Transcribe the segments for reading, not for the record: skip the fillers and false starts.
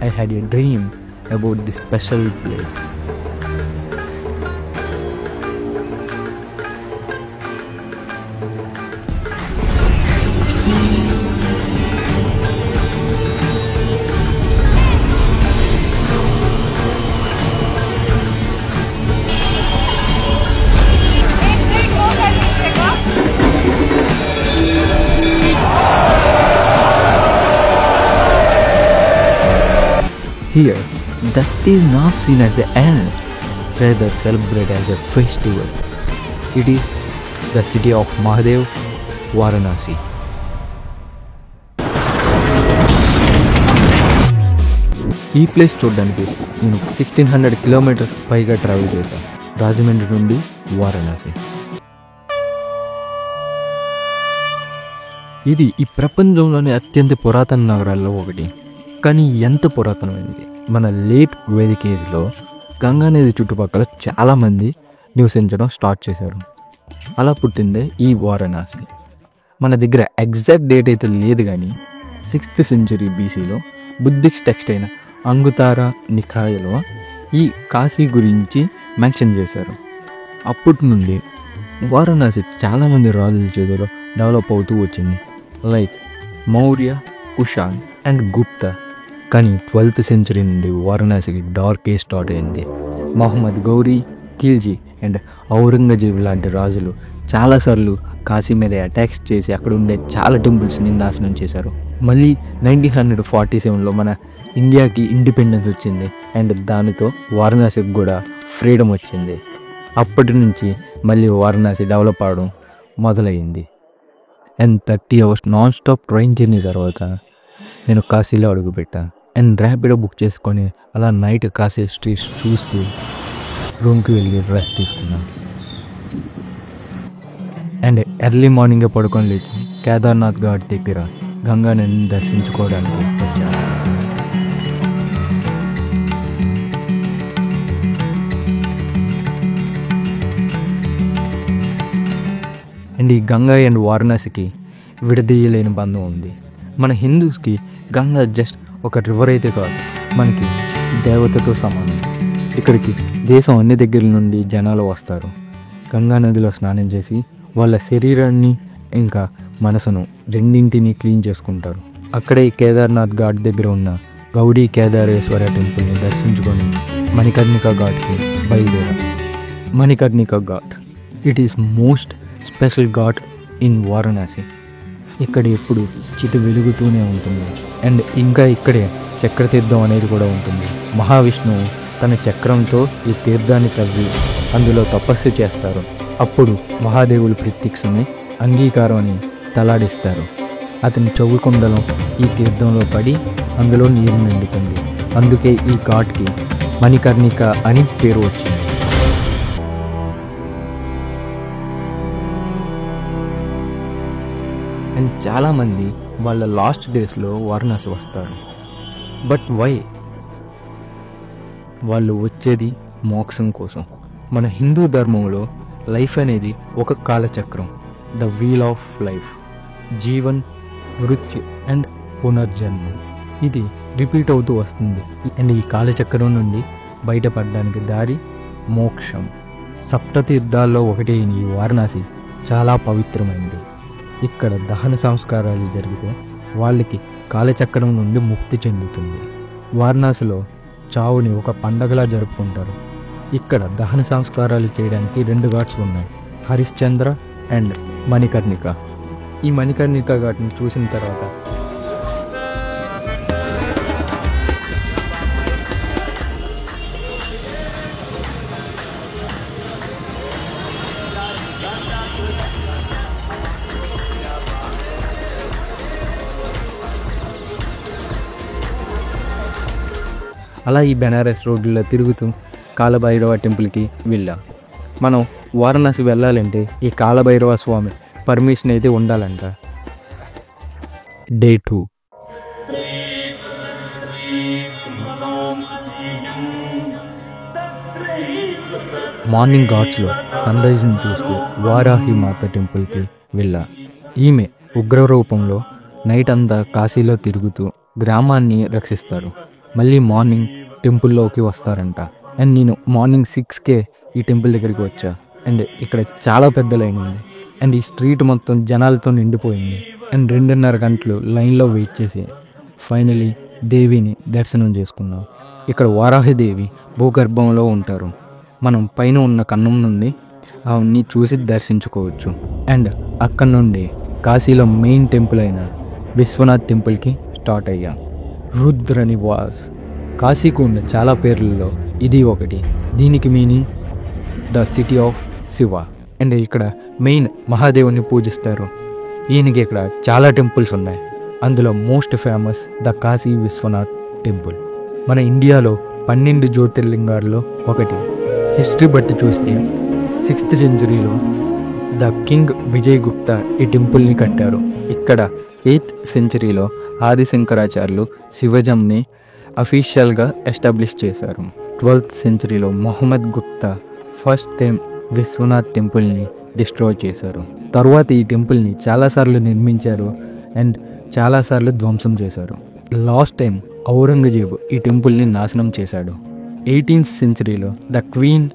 I had a dream about this special place. Here, death is not seen as the end, rather celebrated as a festival. It is the city of Mahadev, Varanasi. ఈ place చూడడానికి నేను 1600 kilometres పైగా travel చేశాను రాజమండ్రి నుండి వారణాసి. ఇది ఈ ప్రపంచంలోని అత్యంత పురాతన నగరాల్లో ఒకటి. కానీ ఎంత పురాతనమైనది. మన లేట్ వేదిక ఏజ్లో గంగా నది చుట్టుపక్కల చాలామంది నివసించడం స్టార్ట్ చేశారు. అలా పుట్టిందే ఈ వారణాసి. మన దగ్గర ఎగ్జాక్ట్ డేట్ అయితే లేదు, కానీ 6th century BCలో బుద్ధిస్ట్ టెక్స్ట్ అయిన అంగుతారా నికాయలో ఈ కాశీ గురించి మెన్షన్ చేశారు. అప్పటి నుండి వారణాసి చాలామంది రాజుల చేతిలో డెవలప్ అవుతూ వచ్చింది, like Maurya, cushion and Gupta. కానీ 12th century నుండి వారణాసికి డార్క్ ఏజ్ స్టార్ట్ అయింది. మహమ్మద్ గౌరీ, ఖిల్జీ అండ్ ఔరంగజేబ్ లాంటి రాజులు చాలాసార్లు కాశీ మీద అటాక్స్ చేసి అక్కడ ఉండే చాలా టెంపుల్స్ని నాశనం చేశారు. మళ్ళీ 1947లో మన ఇండియాకి ఇండిపెండెన్స్ వచ్చింది అండ్ దానితో వారణాసికి కూడా ఫ్రీడమ్ వచ్చింది. అప్పటి నుంచి మళ్ళీ వారణాసి డెవలప్ అవడం మొదలైంది. And 30 hours non stop train journey తర్వాత నేను కాశీలో అడుగుపెట్టాను. అండ్ ర్యాపిడో బుక్ చేసుకొని అలా నైట్ కాశీ స్ట్రీట్స్ చూస్తూ రూమ్కి వెళ్ళి రెస్ట్ తీసుకున్నాను. అండ్ ఎర్లీ మార్నింగే పడుకొని లేచి కేదార్నాథ్ ఘాట్ దగ్గర గంగా నదిని దర్శించుకోవడానికి వచ్చాను. అండ్ ఈ గంగా అండ్ వారణాసికి విడదీయలేని బంధం ఉంది. మన హిందూస్కి గంగా జస్ట్ ఒక రివర్ అయితే కాదు, మనకి దేవతతో సమానం. ఇక్కడికి దేశం అన్ని దగ్గర నుండి జనాలు వస్తారు. గంగా నదిలో స్నానం చేసి వాళ్ళ శరీరాన్ని ఇంకా మనసును రెండింటినీ క్లీన్ చేసుకుంటారు. అక్కడే కేదార్నాథ్ ఘాట్ దగ్గర ఉన్న గౌరీ కేదారేశ్వర టెంపుల్ని దర్శించుకొని మణికర్ణికా ఘాట్కి బయలుదేరాం. Manikarnika ghat it is most special ghat in Varanasi. ఇక్కడ ఎప్పుడు చితి వెలుగుతూనే ఉంటుంది. అండ్ ఇంకా ఇక్కడే చక్రతీర్థం అనేది కూడా ఉంటుంది. మహావిష్ణువు తన చక్రంతో ఈ తీర్థాన్ని తవ్వి అందులో తపస్సు చేస్తారు. అప్పుడు మహాదేవులు ప్రత్యక్షమై అంగీకారం అని తలాడిస్తారు. అతని చెవుకుండలం ఈ తీర్థంలో పడి అందులో నీరు నిండుతుంది. అందుకే ఈ ఘాట్కి మణికర్ణిక అని పేరు వచ్చింది. అండ్ చాలామంది వాళ్ళ లాస్ట్ డేస్లో వారణాసి వస్తారు. But why? వాళ్ళు వచ్చేది మోక్షం కోసం. మన హిందూ ధర్మంలో లైఫ్ అనేది ఒక కాలచక్రం, ద వీల్ ఆఫ్ లైఫ్. జీవన్, మృత్యు అండ్ పునర్జన్మ, ఇది రిపీట్ అవుతూ వస్తుంది. అండ్ ఈ కాలచక్రం నుండి బయటపడడానికి దారి మోక్షం. సప్తతీర్థాల్లో ఒకటి అయిన ఈ వారణాసి చాలా పవిత్రమైనది. ఇక్కడ దహన సంస్కారాలు జరిగితే వాళ్ళకి కాలచక్రం నుండి ముక్తి చెందుతుంది. వారణాసిలో చావుని ఒక పండగలా జరుపుకుంటారు. ఇక్కడ దహన సంస్కారాలు చేయడానికి 2 ఘాట్స్ ఉన్నాయి, హరిశ్చంద్ర అండ్ మణికర్ణిక. ఈ మణికర్ణిక ఘాట్ని చూసిన తర్వాత అలా ఈ బెనారస్ రోడ్లలో తిరుగుతూ కాలభైరవ టెంపుల్కి వెళ్ళాం. మనం వారణాసి వెళ్ళాలంటే ఈ కాలభైరవ స్వామి పర్మిషన్ అయితే ఉండాలంట. Day 2. మార్నింగ్ ఘాట్స్లో సన్ రైజ్ని చూస్తూ వారాహి మాత టెంపుల్కి వెళ్ళా. ఈమె ఉగ్ర రూపంలో నైట్ అంతా కాశీలో తిరుగుతూ గ్రామాన్ని రక్షిస్తారు. మళ్ళీ మార్నింగ్ టెంపుల్లోకి వస్తారంట. అండ్ నేను మార్నింగ్ 6కే ఈ టెంపుల్ దగ్గరికి వచ్చా. అండ్ ఇక్కడ చాలా పెద్ద లైన్ ఉంది. అండ్ ఈ స్ట్రీట్ మొత్తం జనాలతో నిండిపోయింది. అండ్ 2.5 గంటలు లైన్లో వెయిట్ చేసి ఫైనలీ దేవిని దర్శనం చేసుకున్నాం. ఇక్కడ వారాహిదేవి భూగర్భంలో ఉంటారు. మనం పైన ఉన్న కన్నం నుండి అవన్నీ చూసి దర్శించుకోవచ్చు. అండ్ అక్కడ నుండి కాశీలో మెయిన్ టెంపుల్ అయిన విశ్వనాథ్ టెంపుల్కి స్టార్ట్ అయ్యాం. రుద్రనివాస్. కాశీకు ఉన్న చాలా పేర్లలో ఇది ఒకటి. దీనికి meaning the city of Shiva. And ఇక్కడ మెయిన్ మహాదేవుని పూజిస్తారు. ఈయనకి ఇక్కడ చాలా టెంపుల్స్ ఉన్నాయి. అందులో most famous the Kashi Vishwanath temple. మన ఇండియాలో 12 జ్యోతిర్లింగాల్లో ఒకటి. హిస్టరీ బట్టి చూస్తే 6th సెంచరీలో ద కింగ్ విజయగుప్త ఈ టెంపుల్ని కట్టారు. ఇక్కడ 8th సెంచరీలో ఆదిశంకరాచార్యులు శివజంని అఫీషియల్గా ఎస్టాబ్లిష్ చేశారు. 12th సెంచరీలో మొహమ్మద్ గుప్తా ఫస్ట్ టైం విశ్వనాథ్ టెంపుల్ని డిస్ట్రాయ్ చేశారు. తర్వాత ఈ టెంపుల్ని చాలాసార్లు నిర్మించారు అండ్ చాలాసార్లు ధ్వంసం చేశారు. లాస్ట్ టైం ఔరంగజేబు ఈ టెంపుల్ని నాశనం చేశాడు. 18th సెంచరీలో ద క్వీన్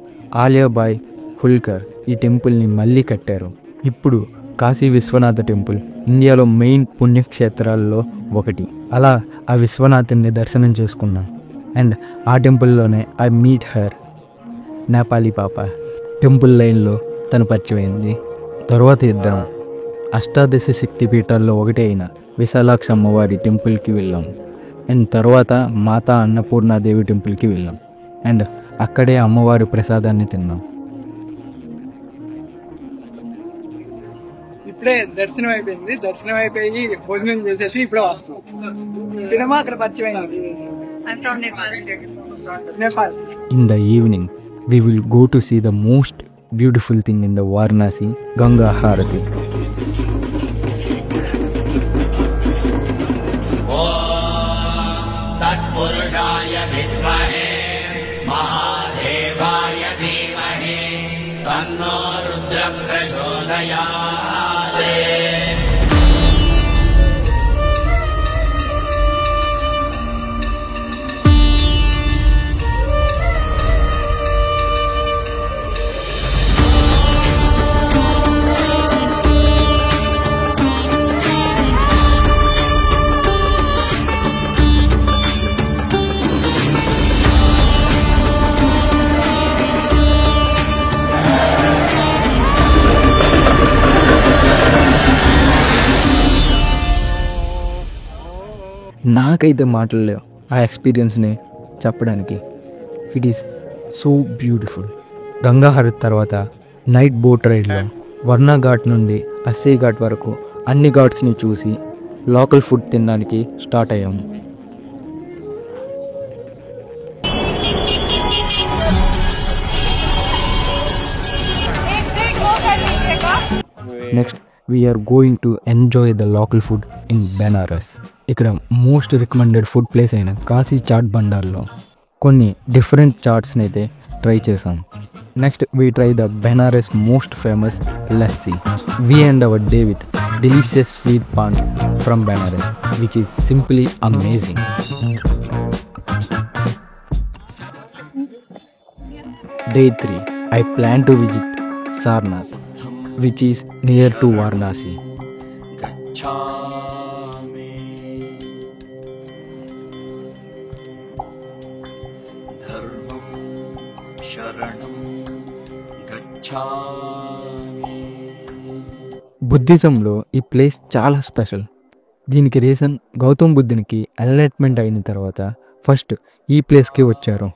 ఆలియాబాయ్ హుల్కర్ ఈ టెంపుల్ని మళ్ళీ కట్టారు. ఇప్పుడు కాశీ విశ్వనాథ టెంపుల్ ఇండియాలో మెయిన్ పుణ్యక్షేత్రాల్లో ఒకటి. అలా ఆ విశ్వనాథుని దర్శనం చేసుకున్నాం. అండ్ ఆ టెంపుల్లోనే ఐ మీట్ హర్, నేపాలీ పాప. టెంపుల్ లైన్లో తను పరిచయమైంది. తర్వాత ఇద్దరం అష్టాదశ శక్తిపీఠాల్లో ఒకటి అయిన విశాలాక్ష అమ్మవారి టెంపుల్కి వెళ్ళాం. అండ్ తర్వాత మాతా అన్నపూర్ణాదేవి టెంపుల్కి వెళ్ళాం. అండ్ అక్కడే అమ్మవారి ప్రసాదాన్ని తిన్నాం. ఇప్పుడే దర్శనం అయిపోయింది. దర్శనం అయిపోయి భోజనం చేసేసి ఇప్పుడే వస్తాం. సినిమా అక్కడ పరిచయం అయింది. Nepal. In the evening, we will go to see the most beautiful thing in the Varanasi, Ganga Harati. तत्पुरुषाय विद्महे महादेवाय धीमहि तन्नो रुद्रः प्रचोदयात्. నాకైతే మాటలు లేవు ఆ ఎక్స్పీరియన్స్ని చెప్పడానికి. It is so beautiful. Ganga హారతి తర్వాత నైట్ బోట్ రైడ్లో వర్ణ ఘాట్ నుండి అస్సీ ఘాట్ వరకు అన్ని ఘాట్స్ని చూసి లోకల్ ఫుడ్ తినడానికి స్టార్ట్ అయ్యాము. Next we are going to enjoy the local food in Banaras. ఇక్కడ మోస్ట్ రికమెండెడ్ ఫుడ్ ప్లేస్ అయిన కాశీ చాట్ బండార్లో కొన్ని డిఫరెంట్ చాట్స్ని అయితే ట్రై చేసాం. Next we try the Banaras most famous lassi. We end our day with delicious sweet pan from Benares, which is simply amazing. Day 3, I plan to visit Sarnath, which is near to Varanasi. బుద్ధిజంలో ఈ place చాలా special. దీనికి reason Gautam బుద్ధునికి enlightenment అయిన తర్వాత first ఈ ప్లేస్కి వచ్చారు.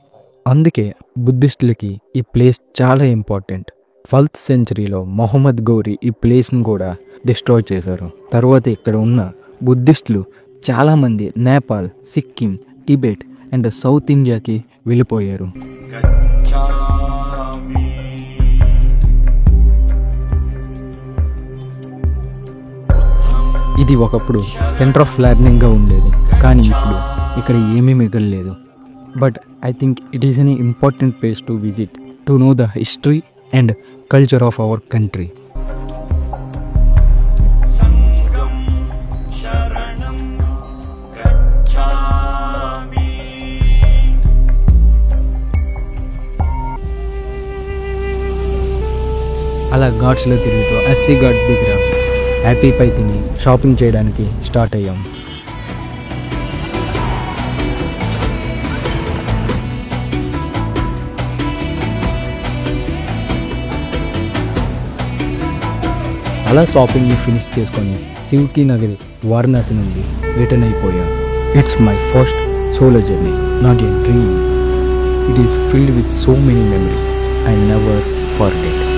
అందుకే బుద్ధిస్టులకి ఈ ప్లేస్ చాలా ఇంపార్టెంట్. 12th సెంచరీలో మొహమ్మద్ గౌరీ ఈ ప్లేస్ని కూడా డిస్ట్రాయ్ చేశారు. తర్వాత ఇక్కడ ఉన్న బుద్ధిస్టులు చాలామంది Nepal, Sikkim, Tibet and south ఇండియాకి వెళ్ళిపోయారు. ఇది ఒకప్పుడు సెంటర్ ఆఫ్ లెర్నింగ్గా ఉండేది, కానీ ఇప్పుడు ఇక్కడ ఏమీ మిగలలేదు. But I think it is an important place to visit to know the history and culture of our country. ఘాట్స్లో తిరుగుతూ ఎస్సీ ఘాట్ దగ్గర హ్యాపీ పై తిని షాపింగ్ చేయడానికి స్టార్ట్ అయ్యాం. అలా షాపింగ్ని ఫినిష్ చేసుకొని శివ్కి నగరి వారణాసి నుండి రిటర్న్ అయిపోయాం. It's my first solo journey, not a dream. It is filled with so many memories I never forget.